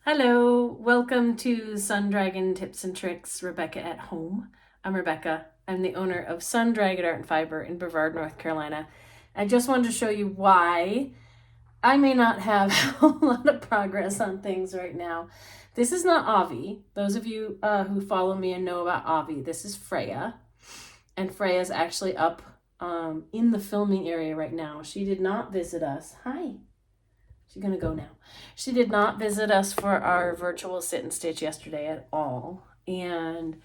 Hello, welcome to Sun Dragon Tips and Tricks, Rebecca at Home. I'm Rebecca. I'm the owner of Sun Dragon Art and Fiber in Brevard, North Carolina. I just wanted to show you why I may not have a lot of progress on things right now. This is not Avi. Those of you who follow me and know about Avi, this is Freya. And Freya's actually up in the filming area right now. She did not visit us. Hi. She's gonna go now. She did not visit us for our virtual sit and stitch yesterday at all. And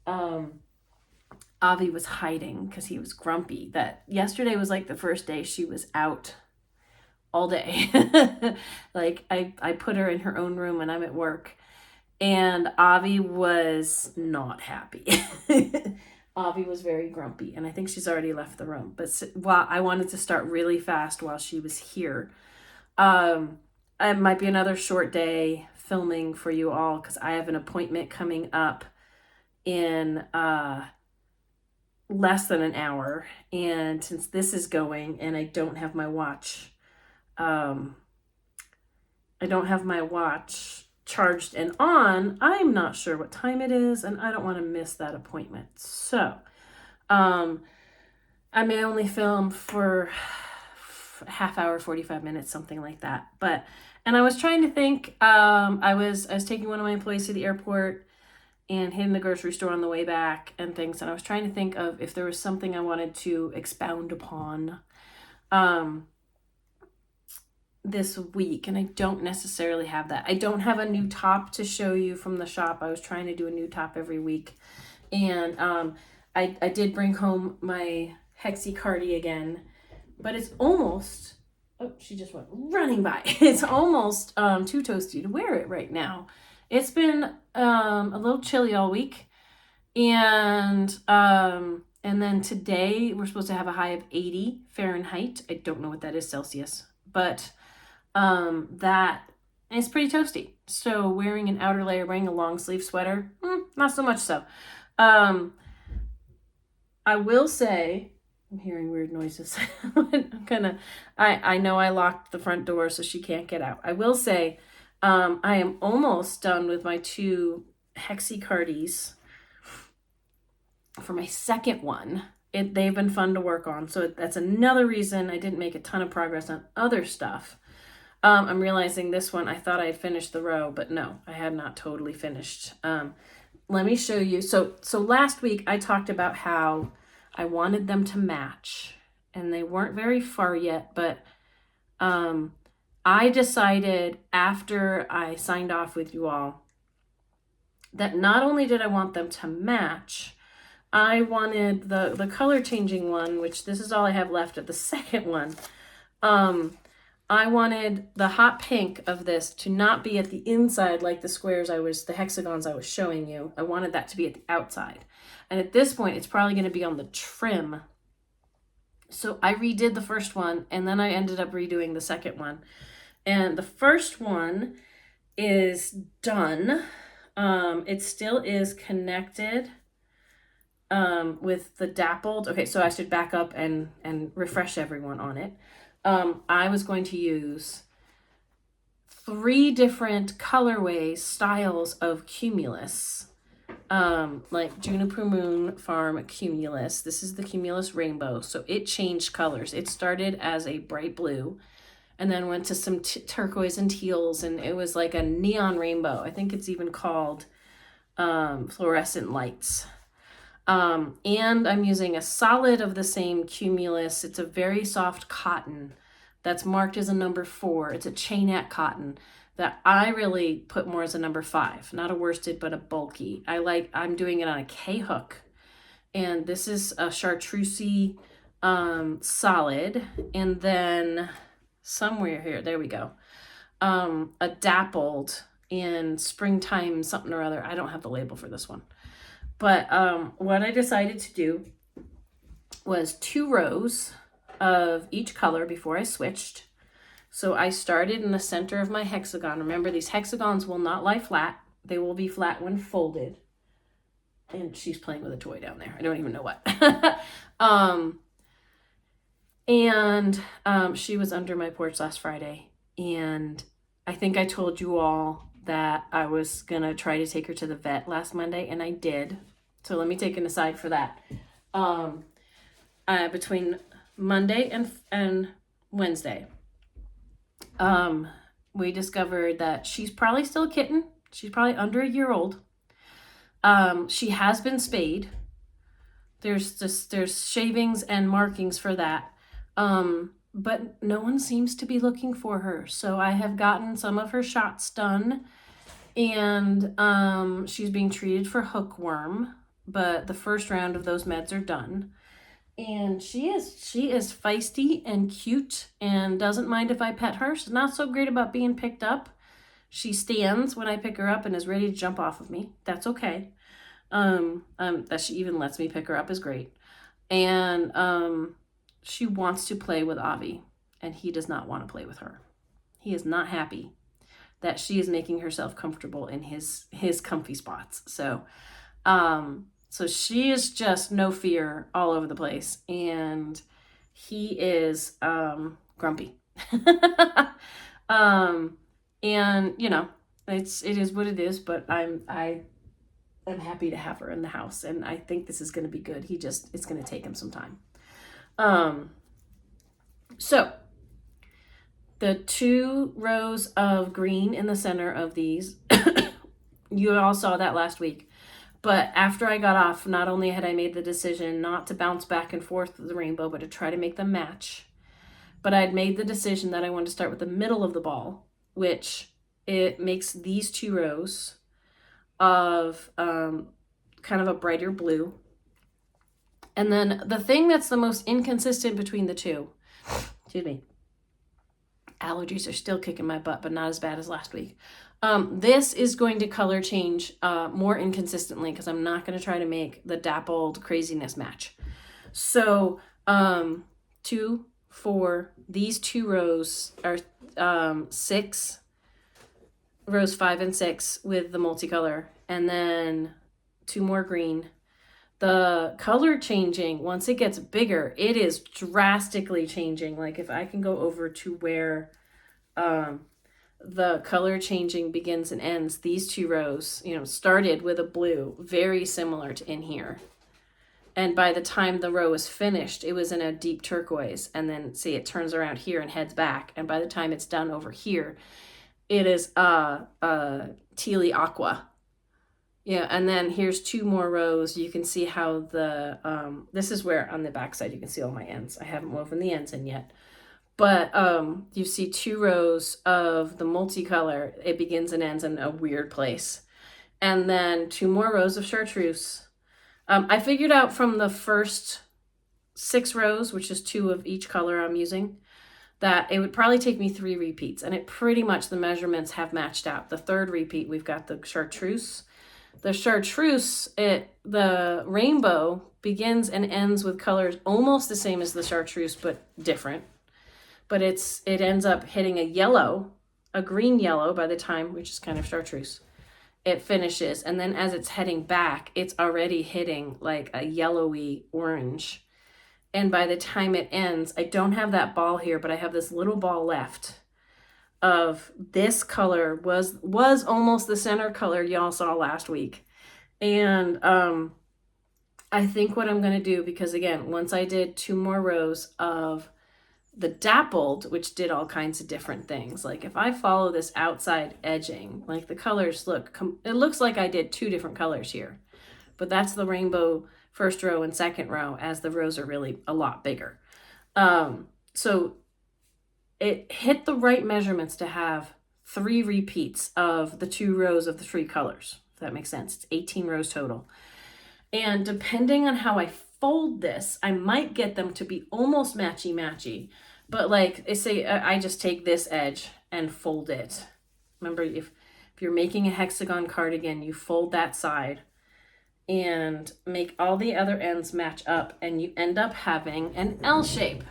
Avi was hiding because he was grumpy. That yesterday was like the first day she was out all day. Like I put her in her own room and I'm at work. And Avi was not happy. Avi was very grumpy. And I think she's already left the room. But while I wanted to start really fast while she was here. It might be another short day filming for you all because I have an appointment coming up in less than an hour. And since this is going and I don't have my watch, charged and on, I'm not sure what time it is and I don't want to miss that appointment. So, I may only film for a half hour, 45 minutes, something like that. And I was trying to think, I was taking one of my employees to the airport and hitting the grocery store on the way back and things. And I was trying to think of if there was something I wanted to expound upon this week. And I don't necessarily have that. I don't have a new top to show you from the shop. I was trying to do a new top every week. And I did bring home my Hexi Cardi again. But it's almost, oh, she just went running by. It's almost too toasty to wear it right now. It's been a little chilly all week. And then today we're supposed to have a high of 80 Fahrenheit. I don't know what that is Celsius. But that is pretty toasty. So wearing an outer layer, wearing a long sleeve sweater, not so much so. I will say, I'm hearing weird noises. I know I locked the front door so she can't get out. I will say, I am almost done with my two Hexi Cardis for my second one. They've been fun to work on. So that's another reason I didn't make a ton of progress on other stuff. I'm realizing this one, I thought I had finished the row, but no, I had not totally finished. Let me show you. So last week I talked about how I wanted them to match and they weren't very far yet, but I decided after I signed off with you all that not only did I want them to match, I wanted the color changing one, which this is all I have left of the second one. I wanted the hot pink of this to not be at the inside like the hexagons I was showing you. I wanted that to be at the outside. And at this point, it's probably going to be on the trim. So I redid the first one, and then I ended up redoing the second one. And the first one is done. It still is connected with the dappled. Okay, so I should back up and refresh everyone on it. I was going to use 3 different colorways, styles of cumulus. Like Juniper Moon Farm Cumulus. This is the Cumulus Rainbow. So it changed colors. It started as a bright blue and then went to some turquoise and teals, and it was like a neon rainbow. I think it's even called fluorescent lights. And I'm using a solid of the same Cumulus. It's a very soft cotton that's marked as a number 4. It's a chainette cotton that I really put more as a number 5, not a worsted, but a bulky. I'm doing it on a K-hook. And this is a chartreusey solid. And then somewhere here, there we go. A dappled in springtime something or other. I don't have the label for this one. But what I decided to do was 2 rows of each color before I switched. So I started in the center of my hexagon. Remember, these hexagons will not lie flat. They will be flat when folded. And she's playing with a toy down there. I don't even know what. She was under my porch last Friday. And I think I told you all that I was going to try to take her to the vet last Monday, and I did. So let me take an aside for that. Between Monday and Wednesday, we discovered that she's probably still a kitten. She's probably under a year old. She has been spayed. There's shavings and markings for that. But no one seems to be looking for her. So I have gotten some of her shots done, and she's being treated for hookworm, but the first round of those meds are done. And she is feisty and cute and doesn't mind if I pet her. She's not so great about being picked up. She stands when I pick her up and is ready to jump off of me. That's okay. That she even lets me pick her up is great. And she wants to play with Avi, and he does not want to play with her. He is not happy that she is making herself comfortable in his comfy spots. So she is just no fear all over the place, and he is grumpy. And you know, it is what it is, but I'm happy to have her in the house, and I think this is going to be good. It's going to take him some time. So the 2 rows of green in the center of these, you all saw that last week. But after I got off, not only had I made the decision not to bounce back and forth with the rainbow, but to try to make them match, but I'd made the decision that I wanted to start with the middle of the ball, which it makes these 2 rows of kind of a brighter blue. And then the thing that's the most inconsistent between the 2, excuse me, allergies are still kicking my butt, but not as bad as last week. This is going to color change more inconsistently because I'm not going to try to make the dappled craziness match. So 2, 4, these 2 rows are 6, rows 5 and 6 with the multicolor, and then 2 more green. The color changing, once it gets bigger, it is drastically changing. Like if I can go over to where the color changing begins and ends, these 2 rows, started with a blue, very similar to in here. And by the time the row was finished, it was in a deep turquoise. And then see, it turns around here and heads back. And by the time it's done over here, it is tealy aqua. Yeah, and then here's 2 more rows. You can see how this is where on the back side you can see all my ends. I haven't woven the ends in yet. But you see 2 rows of the multicolor. It begins and ends in a weird place. And then 2 more rows of chartreuse. I figured out from the first 6 rows, which is 2 of each color I'm using, that it would probably take me 3 repeats. And it pretty much, the measurements have matched out. The 3rd repeat, we've got the chartreuse. The chartreuse, the rainbow begins and ends with colors almost the same as the chartreuse, but different. But it ends up hitting a green yellow by the time, which is kind of chartreuse, it finishes. And then as it's heading back, it's already hitting like a yellowy orange. And by the time it ends, I don't have that ball here, but I have this little ball left of this color was almost the center color y'all saw last week. And I think what I'm going to do, because again, once I did 2 more rows of the dappled, which did all kinds of different things. Like if I follow this outside edging, like the colors it looks like I did 2 different colors here, but that's the rainbow first row and second row, as the rows are really a lot bigger. So it hit the right measurements to have 3 repeats of the 2 rows of the 3 colors, if that makes sense. It's 18 rows total. And depending on how I fold this, I might get them to be almost matchy-matchy. But like, say I just take this edge and fold it. Remember, if you're making a hexagon cardigan, you fold that side and make all the other ends match up, and you end up having an L shape.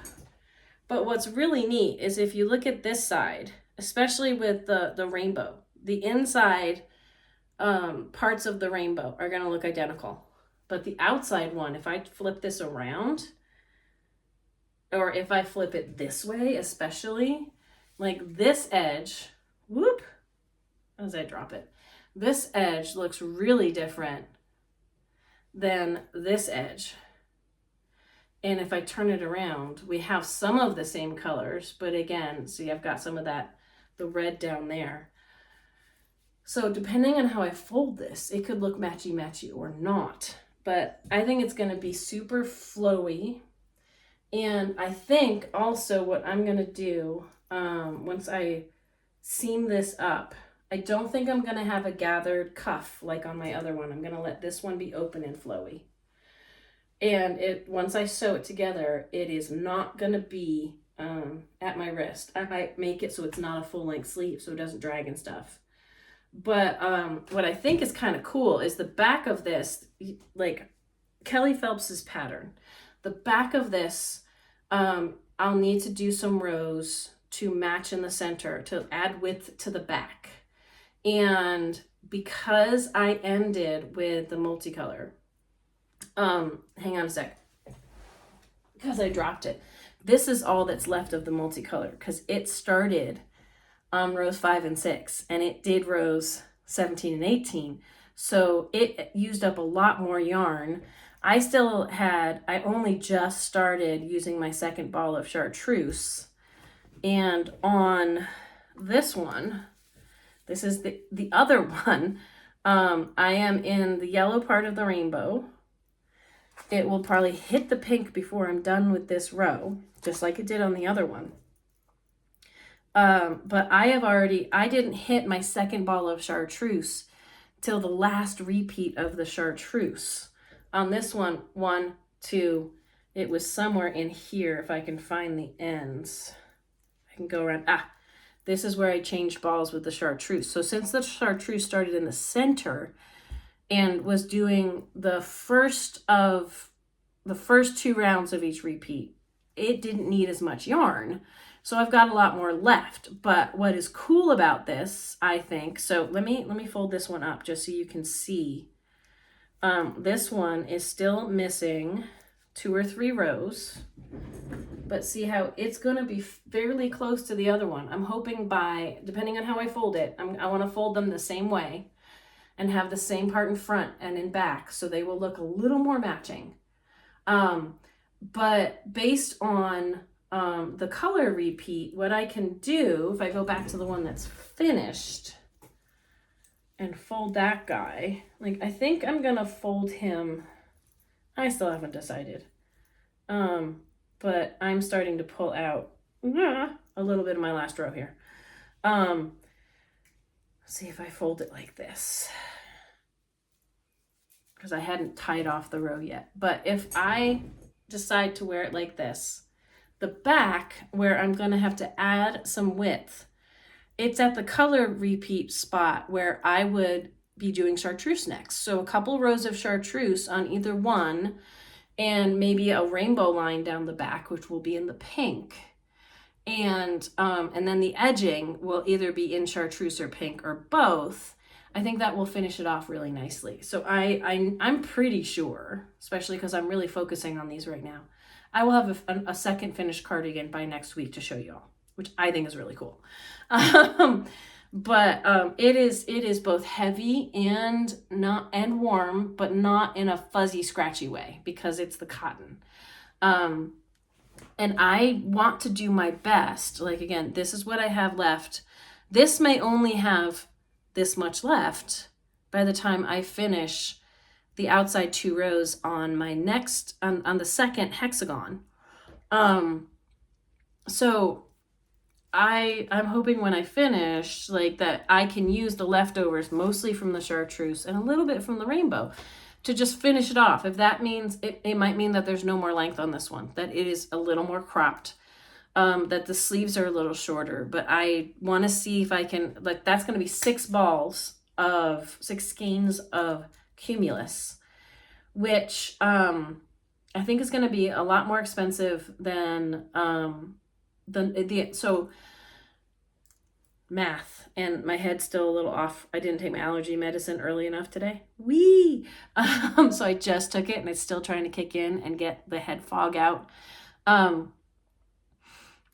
But what's really neat is if you look at this side, especially with the rainbow, the inside parts of the rainbow are going to look identical. But the outside one, if I flip this around, or if I flip it this way, especially, like this edge, whoop, as I drop it, this edge looks really different than this edge. And if I turn it around, we have some of the same colors, but again, see, I've got some of that, the red down there. So depending on how I fold this, it could look matchy-matchy or not. But I think it's going to be super flowy. And I think also what I'm going to do, once I seam this up, I don't think I'm going to have a gathered cuff like on my other one. I'm going to let this one be open and flowy. And once I sew it together, it is not going to be at my wrist. I might make it so it's not a full-length sleeve so it doesn't drag and stuff. But what I think is kind of cool is the back of this, like Kelly Phelps's pattern. The back of this, I'll need to do some rows to match in the center to add width to the back. And because I ended with the multicolor, hang on a sec, because I dropped it. This is all that's left of the multicolor because it started on rows 5 and 6 and it did rows 17 and 18. So it used up a lot more yarn. I only just started using my second ball of chartreuse. And on this one, this is the other one, I am in the yellow part of the rainbow. It will probably hit the pink before I'm done with this row, just like it did on the other one. But I didn't hit my second ball of chartreuse till the last repeat of the chartreuse. On this one, 1, 2, it was somewhere in here. If I can find the ends, I can go around. This is where I changed balls with the chartreuse. So since the chartreuse started in the center and was doing the first 2 rounds of each repeat, it didn't need as much yarn. So I've got a lot more left. But what is cool about this, I think, so let me fold this one up just so you can see. This one is still missing 2 or 3 rows, but see how it's going to be fairly close to the other one. I'm hoping depending on how I fold it, I want to fold them the same way and have the same part in front and in back so they will look a little more matching. But based on the color repeat, what I can do, if I go back to the one that's finished and fold that guy, like I think I'm gonna fold him, I still haven't decided, but I'm starting to pull out a little bit of my last row here. Let's see if I fold it like this, because I hadn't tied off the row yet. But if I decide to wear it like this, the back, where I'm going to have to add some width, it's at the color repeat spot where I would be doing chartreuse next. So a couple rows of chartreuse on either one, and maybe a rainbow line down the back, which will be in the pink. And then the edging will either be in chartreuse or pink or both. I think that will finish it off really nicely. So I'm pretty sure, especially because I'm really focusing on these right now, I will have a second finished cardigan by next week to show you all, which I think is really cool. But it is both heavy and warm, but not in a fuzzy, scratchy way because it's the cotton. And I want to do my best. Like, again, this is what I have left. This may only have this much left by the time I finish the outside 2 rows on my next, on the second hexagon. So I'm hoping when I finish, like, that I can use the leftovers mostly from the chartreuse and a little bit from the rainbow to just finish it off. If that means, it might mean that there's no more length on this one, that it is a little more cropped, that the sleeves are a little shorter, but I want to see if I can, like, that's going to be 6 skeins of cumulus, which I think is going to be a lot more expensive than so math, and my head's still a little off. I didn't take my allergy medicine early enough today. So I just took it and it's still trying to kick in and get the head fog out.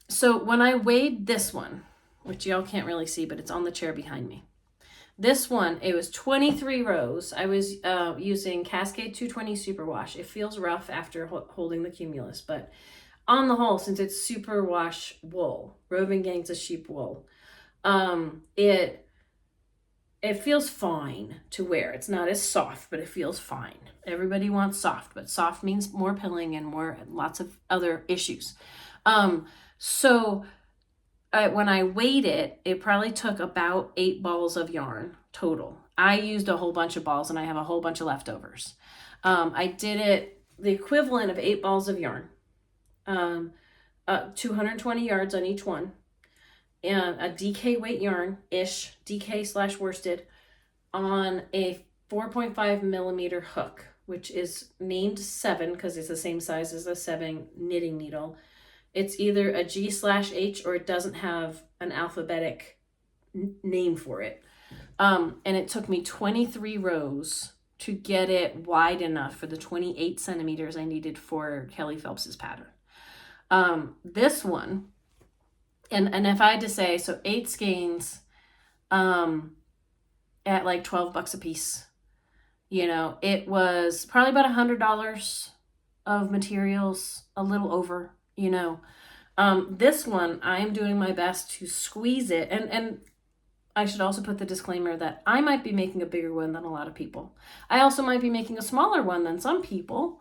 So when I weighed this one, which y'all can't really see, but it's on the chair behind me, This one, it was 23 rows. I was using Cascade 220 Superwash. It feels rough after holding the Cumulus, but on the whole, since it's Superwash wool, roving gangs of sheep wool, it feels fine to wear. It's not as soft, but it feels fine. Everybody wants soft, but soft means more pilling and lots of other issues. So when I weighed it, it probably took about 8 balls of yarn total. I used a whole bunch of balls and I have a whole bunch of leftovers. I did it the equivalent of 8 balls of yarn, 220 yards on each one, and a DK weight yarn-ish, DK/worsted, on a 4.5 millimeter hook, which is named 7 because it's the same size as a 7 knitting needle. It's either a G/H or it doesn't have an alphabetic name for it. And it took me 23 rows to get it wide enough for the 28 centimeters I needed for Kelly Phelps's pattern. This one, and if I had to say, so 8 skeins at like $12 a piece, you know, it was probably about $100 of materials, a little over, you know. This one, I'm doing my best to squeeze it. And I should also put the disclaimer that I might be making a bigger one than a lot of people. I also might be making a smaller one than some people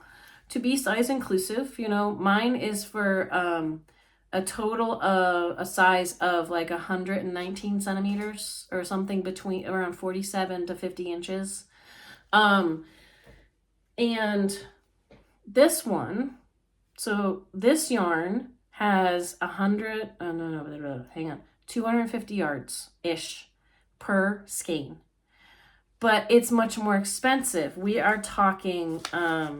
to be size inclusive. You know, mine is for a total of a size of like 119 centimeters or something between around 47 to 50 inches. And this one, so this yarn has 250 yards-ish per skein. But it's much more expensive. We are talking $26,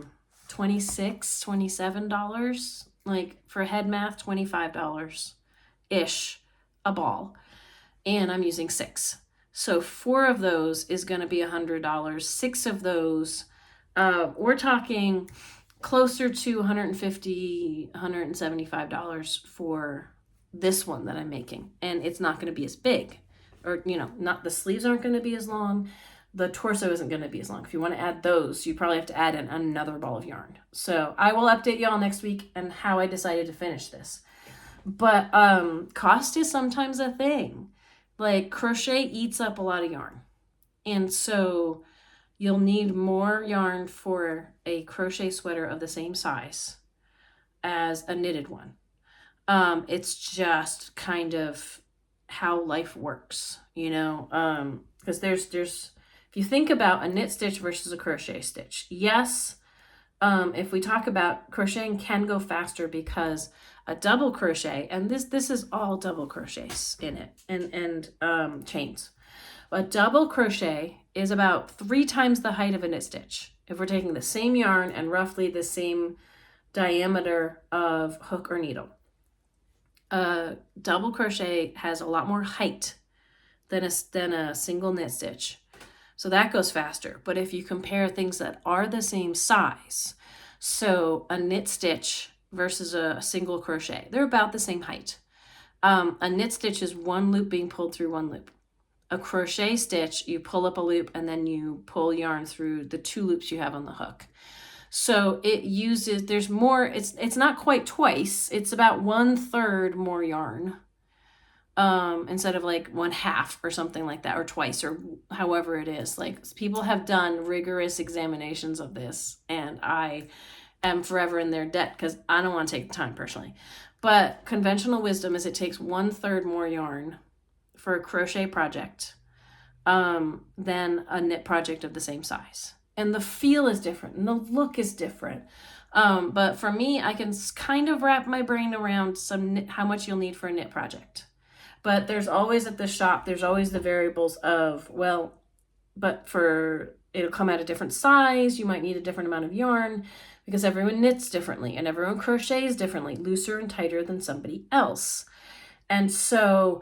$27, like for head math, $25-ish a ball. And I'm using 6. So 4 of those is going to be $100. 6 of those, we're talking closer to $150, $175 for this one that I'm making. And it's not going to be as big, or, you know, not the sleeves aren't going to be as long. The torso isn't going to be as long. If you want to add those, you probably have to add in another ball of yarn. So I will update y'all next week on how I decided to finish this. But cost is sometimes a thing. Like crochet eats up a lot of yarn. And so you'll need more yarn for a crochet sweater of the same size as a knitted one. It's just kind of how life works, you know, because there's if you think about a knit stitch versus a crochet stitch, yes, if we talk about crocheting can go faster because a double crochet, and this is all double crochets in it, and chains. A double crochet is about 3 times the height of a knit stitch. If we're taking the same yarn and roughly the same diameter of hook or needle. Double crochet has a lot more height than a single knit stitch. So that goes faster. But if you compare things that are the same size, so a knit stitch versus a single crochet, they're about the same height. A knit stitch is 1 loop being pulled through 1 loop. A crochet stitch, you pull up a loop and then you pull yarn through the 2 loops you have on the hook. So it uses, there's more, it's not quite twice, it's about 1/3 more yarn. Instead of like 1/2 or something like that, or twice, or however it is. Like, people have done rigorous examinations of this, and I am forever in their debt because I don't want to take the time personally. But conventional wisdom is it takes 1/3 more yarn for a crochet project than a knit project of the same size. And the feel is different and the look is different. But for me, I can kind of wrap my brain around how much you'll need for a knit project. But there's always at the shop, there's always the variables of, well, but it'll come at a different size. You might need a different amount of yarn because everyone knits differently and everyone crochets differently, looser and tighter than somebody else. And so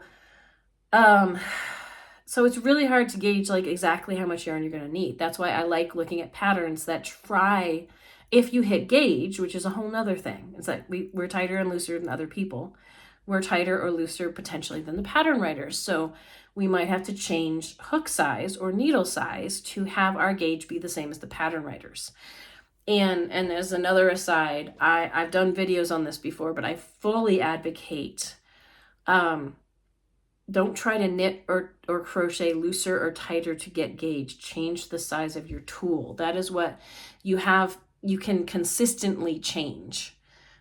it's really hard to gauge like exactly how much yarn you're going to need. That's why I like looking at patterns that try, if you hit gauge, which is a whole nother thing. It's like we're tighter and looser than other people. We're tighter or looser potentially than the pattern writers. So we might have to change hook size or needle size to have our gauge be the same as the pattern writers. And as another aside, I've done videos on this before, but I fully advocate, don't try to knit or crochet looser or tighter to get gauge. Change the size of your tool. That is what you can consistently change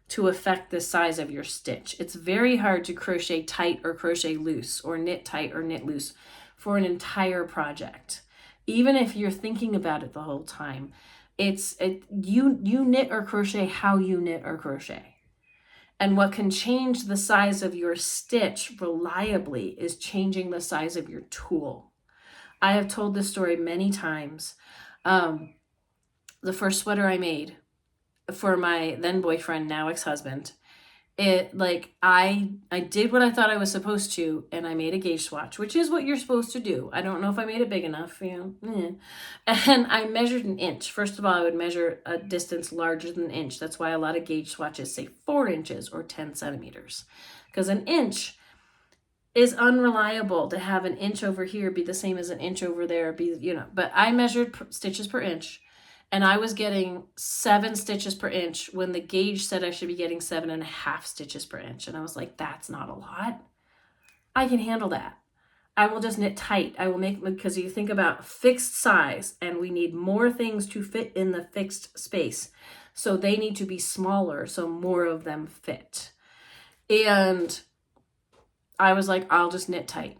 to affect the size of your stitch. It's very hard to crochet tight or crochet loose or knit tight or knit loose for an entire project. Even if you're thinking about it the whole time, you knit or crochet how you knit or crochet. And what can change the size of your stitch reliably is changing the size of your tool. I have told this story many times. The first sweater I made for my then boyfriend, now ex-husband, I did what I thought I was supposed to, and I made a gauge swatch, which is what you're supposed to do. I don't know if I made it big enough, And I measured an inch. First of all, I would measure a distance larger than an inch. That's why a lot of gauge swatches say 4 inches or 10 centimeters, because an inch is unreliable to have an inch over here be the same as an inch over there, but I measured stitches per inch. And I was getting 7 stitches per inch when the gauge said I should be getting 7.5 stitches per inch. And I was like, that's not a lot. I can handle that. I will just knit tight. I will because you think about fixed size, and we need more things to fit in the fixed space. So they need to be smaller, so more of them fit. And I was like, I'll just knit tight.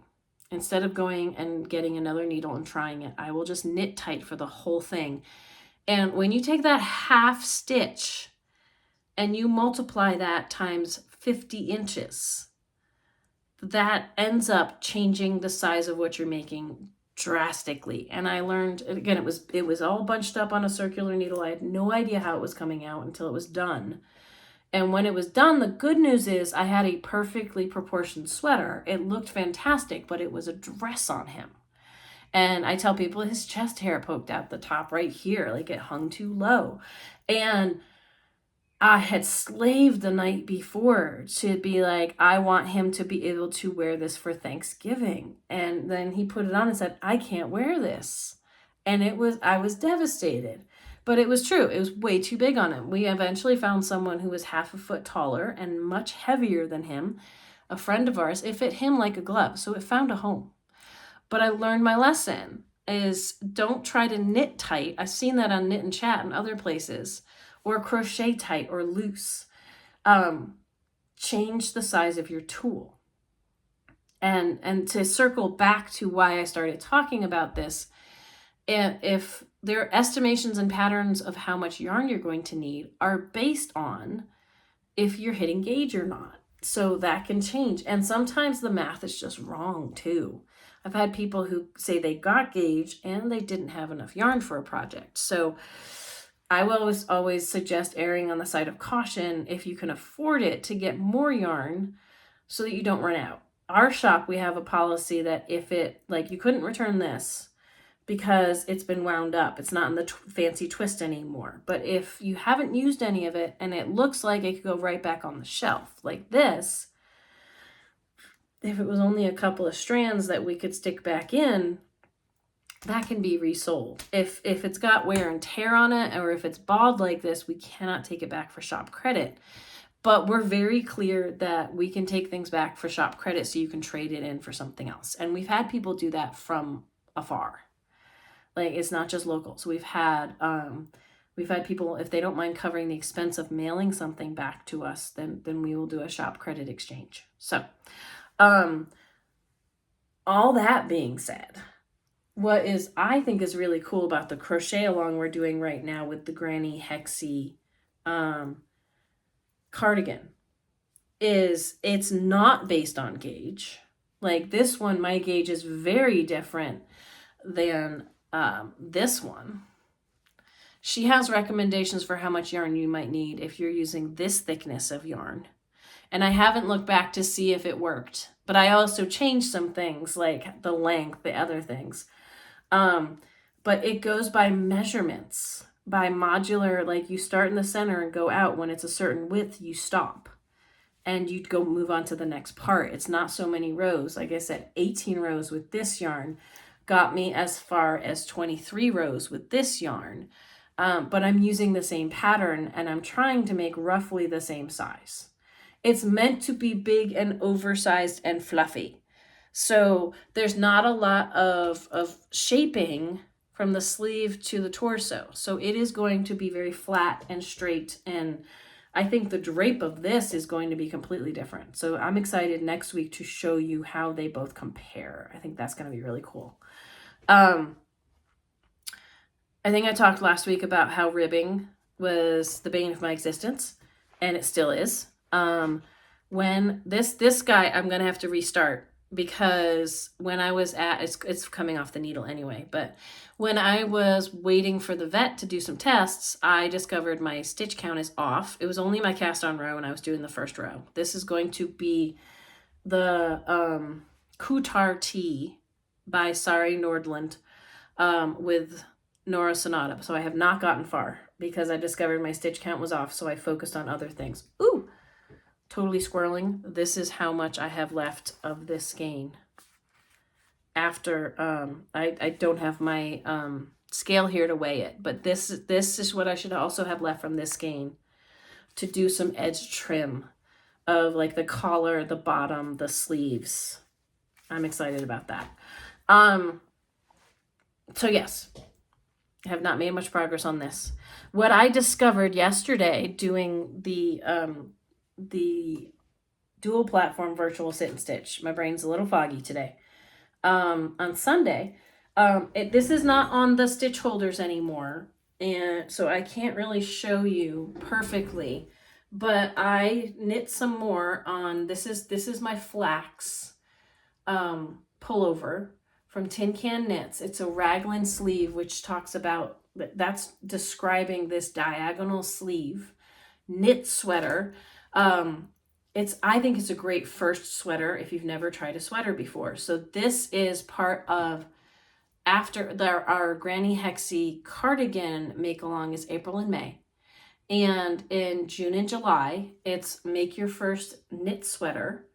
Instead of going and getting another needle and trying it, I will just knit tight for the whole thing. And when you take that half stitch and you multiply that times 50 inches, that ends up changing the size of what you're making drastically. And I learned, again, it was all bunched up on a circular needle. I had no idea how it was coming out until it was done. And when it was done, the good news is I had a perfectly proportioned sweater. It looked fantastic, but it was a dress on him. And I tell people his chest hair poked out the top right here, like it hung too low. And I had slaved the night before to be like, I want him to be able to wear this for Thanksgiving. And then he put it on and said, I can't wear this. And I was devastated. But it was true. It was way too big on him. We eventually found someone who was half a foot taller and much heavier than him, a friend of ours. It fit him like a glove, so it found a home. But I learned my lesson is don't try to knit tight. I've seen that on Knit and Chat and other places, or crochet tight or loose. Change the size of your tool. And to circle back to why I started talking about this, if their estimations and patterns of how much yarn you're going to need are based on if you're hitting gauge or not. So that can change. And sometimes the math is just wrong too. I've had people who say they got gauge and they didn't have enough yarn for a project. So I will always suggest erring on the side of caution if you can afford it to get more yarn so that you don't run out. Our shop, we have a policy that if you couldn't return this because it's been wound up, it's not in the fancy twist anymore. But if you haven't used any of it and it looks like it could go right back on the shelf like this, if it was only a couple of strands that we could stick back in, that can be resold. If it's got wear and tear on it, or if it's bald like this, we cannot take it back for shop credit. But we're very clear that we can take things back for shop credit so you can trade it in for something else. And we've had people do that from afar. Like, it's not just local. So we've had people, if they don't mind covering the expense of mailing something back to us, then we will do a shop credit exchange. So all that being said, what I think is really cool about the crochet along we're doing right now with the Granny Hexi cardigan is it's not based on gauge. Like this one, my gauge is very different than this one. She has recommendations for how much yarn you might need if you're using this thickness of yarn. And I haven't looked back to see if it worked. But I also changed some things like the length, the other things. But it goes by measurements, by modular, like you start in the center and go out. When it's a certain width, you stop. and you'd go move on to the next part. It's not so many rows. Like I said, 18 rows with this yarn got me as far as 23 rows with this yarn. But I'm using the same pattern and I'm trying to make roughly the same size. It's meant to be big and oversized and fluffy. So there's not a lot of shaping from the sleeve to the torso. So it is going to be very flat and straight, and I think the drape of this is going to be completely different. So I'm excited next week to show you how they both compare. I think that's going to be really cool. I think I talked last week about how ribbing was the bane of my existence, and it still is. When this guy, I'm going to have to restart, because when I was it's coming off the needle anyway, but when I was waiting for the vet to do some tests, I discovered my stitch count is off. It was only my cast on row and I was doing the first row. This is going to be the Kuutar tee by Sari Nordlund with Nora Sonata. So I have not gotten far because I discovered my stitch count was off, so I focused on other things. Ooh! Totally squirreling. This is how much I have left of this skein. After I don't have my scale here to weigh it, but this is what I should also have left from this skein to do some edge trim of like the collar, the bottom, the sleeves. I'm excited about that. So yes, I have not made much progress on this. What I discovered yesterday doing the dual platform virtual sit and stitch, my brain's a little foggy today, on Sunday, this is not on the stitch holders anymore, and so I can't really show you perfectly, but I knit some more on, this is my flax pullover from Tin Can Knits. It's a raglan sleeve, which talks about, that's describing this diagonal sleeve knit sweater. I think it's a great first sweater if you've never tried a sweater before. So this is part of, after our Granny Hexi Cardigan make along is April and May. And in June and July, it's make your first knit sweater.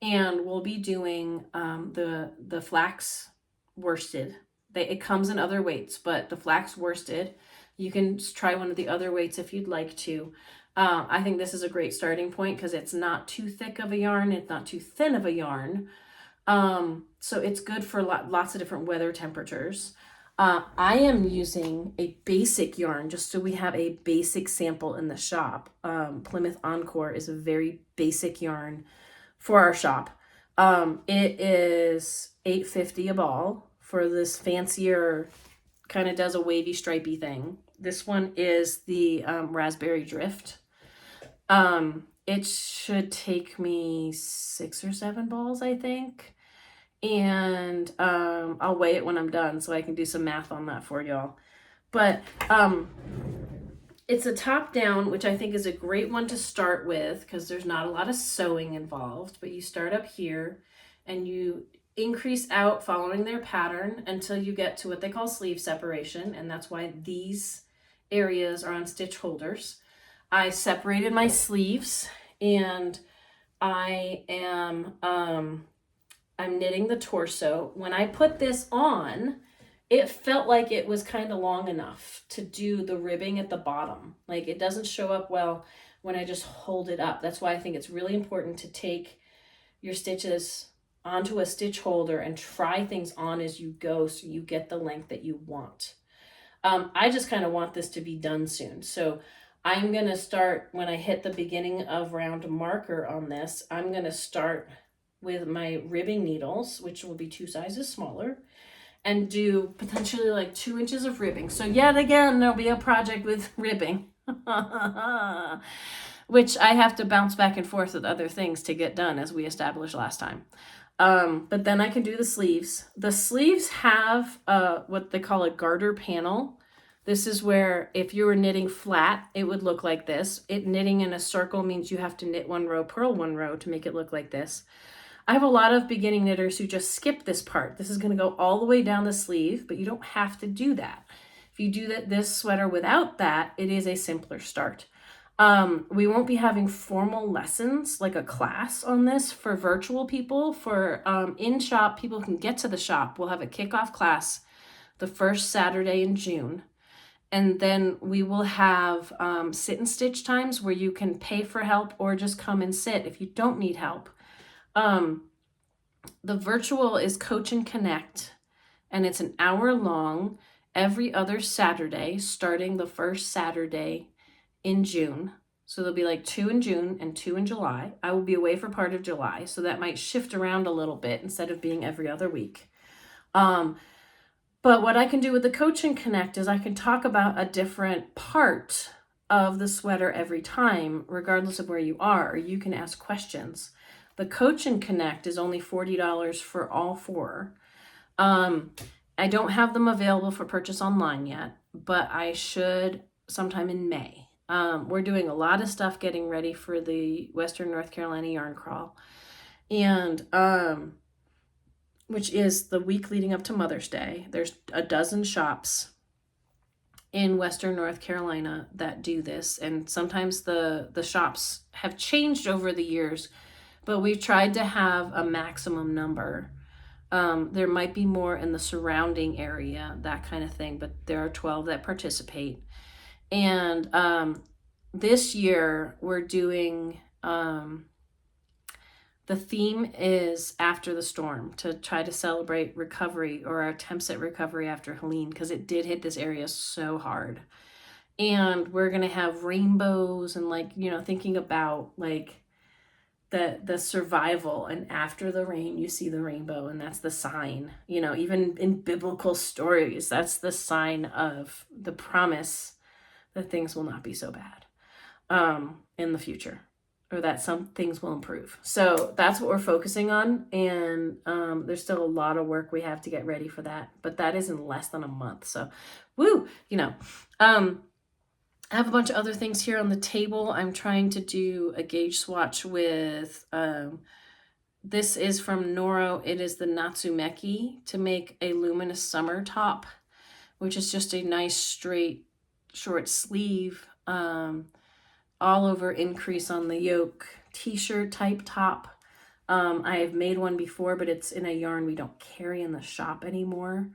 And we'll be doing the flax worsted. It comes in other weights, but the flax worsted, you can try one of the other weights if you'd like to. I think this is a great starting point because it's not too thick of a yarn. It's not too thin of a yarn. So it's good for lots of different weather temperatures. I am using a basic yarn just so we have a basic sample in the shop. Plymouth Encore is a very basic yarn for our shop. It is $8.50 a ball for this fancier, kind of does a wavy stripey thing. This one is the Raspberry Drift. It should take me 6 or 7 balls, I think. And I'll weigh it when I'm done so I can do some math on that for y'all. But it's a top down, which I think is a great one to start with because there's not a lot of sewing involved. But you start up here and you increase out following their pattern until you get to what they call sleeve separation. And that's why these areas are on stitch holders. I separated my sleeves and I am I'm knitting the torso. When I put this on, it felt like it was kind of long enough to do the ribbing at the bottom. Like it doesn't show up well when I just hold it up. That's why I think it's really important to take your stitches onto a stitch holder and try things on as you go so you get the length that you want. I just kind of want this to be done soon. So I'm going to start, when I hit the beginning of round marker on this, I'm going to start with my ribbing needles, which will be 2 sizes smaller, and do potentially like 2 inches of ribbing. So yet again, there'll be a project with ribbing, which I have to bounce back and forth with other things to get done, as we established last time. But then I can do the sleeves. The sleeves have what they call a garter panel. This is where if you were knitting flat, it would look like this. Knitting in a circle means you have to knit 1 row, purl 1 row to make it look like this. I have a lot of beginning knitters who just skip this part. This is going to go all the way down the sleeve, but you don't have to do that. If you do this sweater without that, it is a simpler start. We won't be having formal lessons, like a class on this for virtual people. For in shop, people can get to the shop. We'll have a kickoff class the first Saturday in June. And then we will have sit and stitch times where you can pay for help or just come and sit if you don't need help. The virtual is Coach and Connect, and it's an hour long every other Saturday, starting the first Saturday in June. So there'll be like 2 in June and 2 in July. I will be away for part of July, so that might shift around a little bit instead of being every other week. But what I can do with the Coach and Connect is I can talk about a different part of the sweater every time, regardless of where you are, or you can ask questions. The Coach and Connect is only $40 for all 4. I don't have them available for purchase online yet, but I should sometime in May. We're doing a lot of stuff getting ready for the Western North Carolina Yarn Crawl, and which is the week leading up to Mother's Day. There's a dozen shops in Western North Carolina that do this, and sometimes the shops have changed over the years, but we've tried to have a maximum number. There might be more in the surrounding area, that kind of thing, but there are 12 that participate. And this year we're doing, the theme is After the Storm, to try to celebrate recovery, or our attempts at recovery after Helene, because it did hit this area so hard. And we're going to have rainbows and, like, you know, thinking about like the survival, and after the rain you see the rainbow, and that's the sign, you know, even in biblical stories, that's the sign of the promise that things will not be so bad in the future, or that some things will improve. So that's what we're focusing on, and there's still a lot of work we have to get ready for that, but that is in less than a month. So woo, you know. I have a bunch of other things here on the table. I'm trying to do a gauge swatch with, this is from Noro. It is the Natsumeki, to make a luminous summer top, which is just a nice straight short sleeve, all over increase on the yoke t-shirt type top. I have made one before, but it's in a yarn we don't carry in the shop anymore.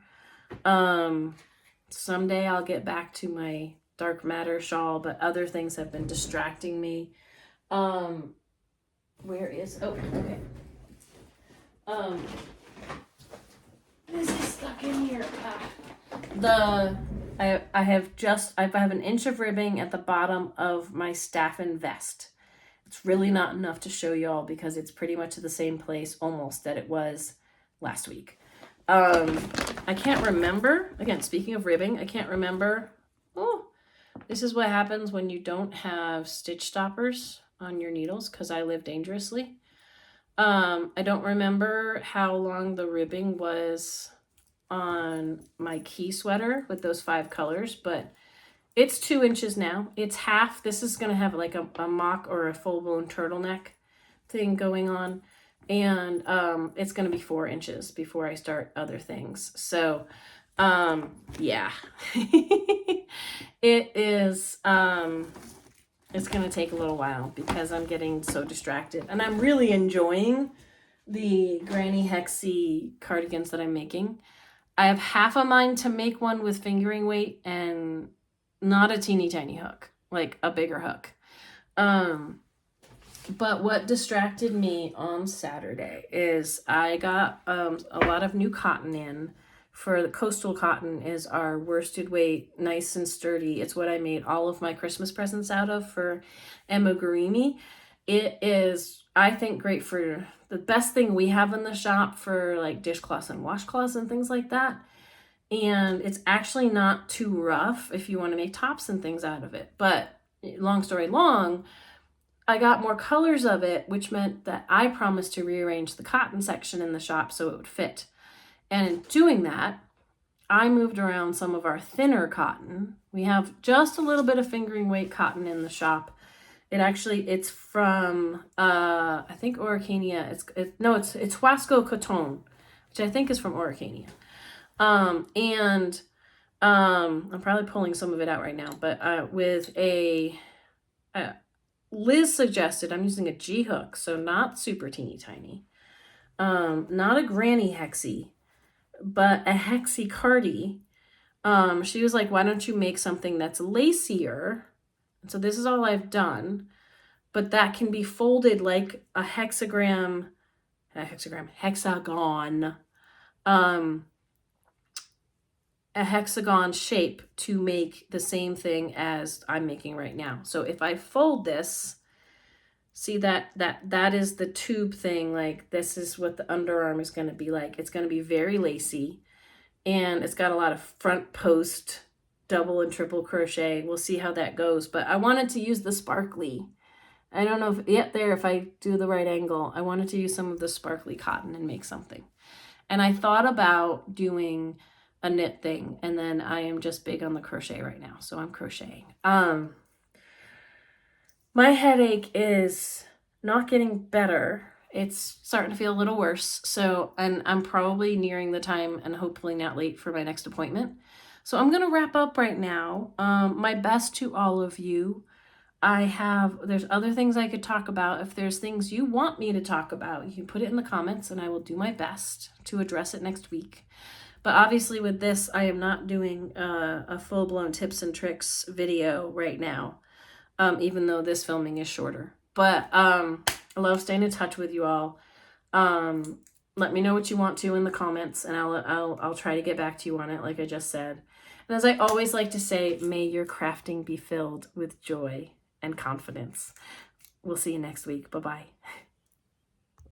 Someday I'll get back to my dark matter shawl, but other things have been distracting me. Where is, oh, okay. This is stuck in here. I have an inch of ribbing at the bottom of my staffin vest. It's really not enough to show y'all because it's pretty much at the same place almost that it was last week. I can't remember, again, speaking of ribbing, I can't remember. Oh, this is what happens when you don't have stitch stoppers on your needles, because I live dangerously. I don't remember how long the ribbing was on my key sweater with those 5 colors, but it's 2 inches now. It's half. This is going to have like a mock or a full-blown turtleneck thing going on. And it's going to be 4 inches before I start other things. So, yeah. It is, it's going to take a little while because I'm getting so distracted. And I'm really enjoying the Granny Hexi cardigans that I'm making. I have half a mind to make one with fingering weight and not a teeny tiny hook, like a bigger hook. But what distracted me on Saturday is I got a lot of new cotton in. For the coastal cotton is our worsted weight, nice and sturdy. It's what I made all of my Christmas presents out of for Emma Garimi. It is, I think, great for the best thing we have in the shop for like dishcloths and washcloths and things like that. And it's actually not too rough if you want to make tops and things out of it. But long story long, I got more colors of it, which meant that I promised to rearrange the cotton section in the shop so it would fit. And in doing that, I moved around some of our thinner cotton. We have just a little bit of fingering weight cotton in the shop. It's from, I think Oricania. It's Huasco Coton, which I think is from Oricania. I'm probably pulling some of it out right now, but with a Liz suggested I'm using a G hook, so not super teeny tiny. Not a Granny Hexi, but a Hexi Cardi. She was like, why don't you make something that's lacier? So this is all I've done, but that can be folded like a hexagon, a hexagon shape to make the same thing as I'm making right now. So if I fold this, see that is the tube thing. Like this is what the underarm is going to be like. It's going to be very lacy, and it's got a lot of front post double and triple crochet. We'll see how that goes, but I wanted to use the sparkly. I don't know if yet there, if I do the right angle, I wanted to use some of the sparkly cotton and make something. And I thought about doing a knit thing, and then I am just big on the crochet right now, so I'm crocheting. My headache is not getting better. It's starting to feel a little worse. So, and I'm probably nearing the time and hopefully not late for my next appointment. So I'm going to wrap up right now. My best to all of you. There's other things I could talk about. If there's things you want me to talk about, you can put it in the comments and I will do my best to address it next week. But obviously with this, I am not doing a full-blown tips and tricks video right now. Even though this filming is shorter. But I love staying in touch with you all. Let me know what you want to in the comments, and I'll try to get back to you on it, like I just said. And as I always like to say, may your crafting be filled with joy and confidence. We'll see you next week. Bye-bye.